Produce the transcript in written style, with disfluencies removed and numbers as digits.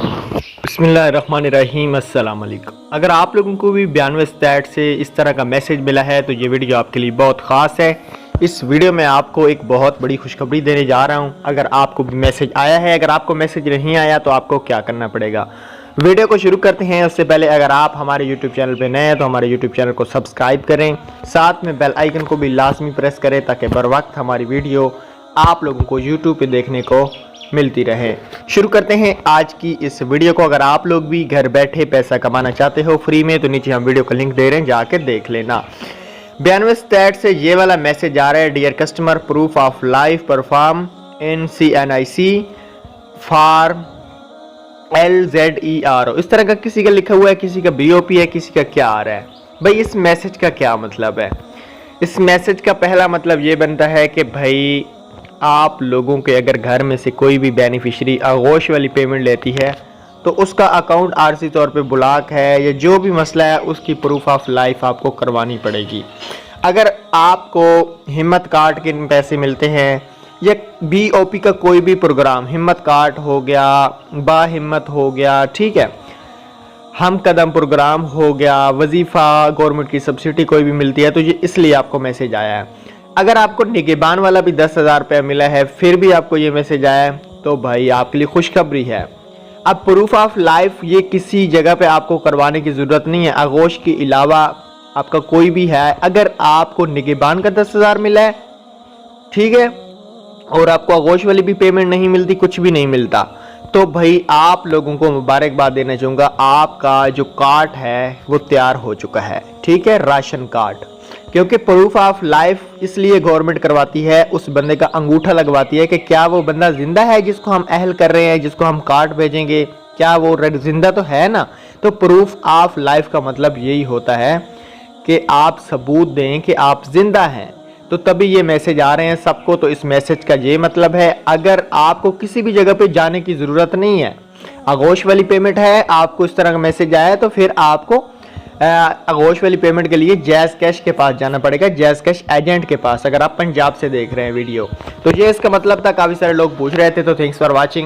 बिस्मिल्लाहिर्रहमानिर्रहीम अस्सलाम वालेकुम। अगर आप लोगों को भी 92 स्टैट से इस तरह का मैसेज मिला है तो ये वीडियो आपके लिए बहुत ख़ास है। इस वीडियो में आपको एक बहुत बड़ी खुशखबरी देने जा रहा हूं। अगर आपको भी मैसेज आया है, अगर आपको मैसेज नहीं आया तो आपको क्या करना पड़ेगा। वीडियो को शुरू करते हैं। उससे पहले अगर आप हमारे यूट्यूब चैनल पर नए हैं तो हमारे यूट्यूब चैनल को सब्सक्राइब करें, साथ में बेल आइकन को भी लाजमी प्रेस करें ताकि बर वक्त हमारी वीडियो आप लोगों को यूट्यूब पे देखने को मिलती रहे। शुरू करते हैं आज की इस वीडियो को। अगर आप लोग भी घर बैठे पैसा कमाना चाहते हो फ्री में तो नीचे हम वीडियो का लिंक दे रहे हैं, जाके देख लेना। 92 स्टैट से ये वाला मैसेज आ रहा है, dear customer, proof of life perform in CNIC for LZERO। इस तरह का किसी का लिखा हुआ है, किसी का BOP है, किसी का क्या आ रहा है। भाई इस मैसेज का क्या मतलब है? इस मैसेज का पहला मतलब ये बनता है कि भाई आप लोगों के अगर घर में से कोई भी बेनिफिशियरी आगोश वाली पेमेंट लेती है तो उसका अकाउंट आरसी तौर पे ब्लॉक है या जो भी मसला है उसकी प्रूफ ऑफ लाइफ आपको करवानी पड़ेगी। अगर आपको हिम्मत कार्ड के पैसे मिलते हैं या BOP का कोई भी प्रोग्राम, हिम्मत कार्ड हो गया, बा हिम्मत हो गया, ठीक है, हम कदम प्रोग्राम हो गया, वजीफ़ा गवर्नमेंट की सब्सिडी कोई भी मिलती है तो ये इसलिए आपको मैसेज आया है। अगर आपको निगहबान वाला भी 10,000 रुपया मिला है फिर भी आपको ये मैसेज आया है तो भाई आपके लिए खुशखबरी है। अब प्रूफ ऑफ लाइफ ये किसी जगह पे आपको करवाने की ज़रूरत नहीं है। आगोश के अलावा आपका कोई भी है, अगर आपको निगहबान का 10,000 मिला है, ठीक है, और आपको आगोश वाली भी पेमेंट नहीं मिलती, कुछ भी नहीं मिलता, तो भाई आप लोगों को मुबारकबाद देना चाहूँगा। आपका जो कार्ड है वो तैयार हो चुका है, ठीक है, राशन कार्ड। क्योंकि प्रूफ ऑफ लाइफ इसलिए गवर्नमेंट करवाती है, उस बंदे का अंगूठा लगवाती है कि क्या वो बंदा जिंदा है जिसको हम अहल कर रहे हैं, जिसको हम कार्ड भेजेंगे, क्या वो जिंदा तो है ना। तो प्रूफ ऑफ लाइफ का मतलब यही होता है कि आप सबूत दें कि आप जिंदा हैं, तो तभी ये मैसेज आ रहे हैं सबको। तो इस मैसेज का ये मतलब है, अगर आपको किसी भी जगह पे जाने की ज़रूरत नहीं है, आगोश वाली पेमेंट है, आपको इस तरह का मैसेज आया तो फिर आपको आगोश वाली पेमेंट के लिए जैज़ कैश के पास जाना पड़ेगा, जैज़ कैश एजेंट के पास, अगर आप पंजाब से देख रहे हैं वीडियो। तो ये इसका मतलब था, काफ़ी सारे लोग पूछ रहे थे। तो थैंक्स फॉर वॉचिंग।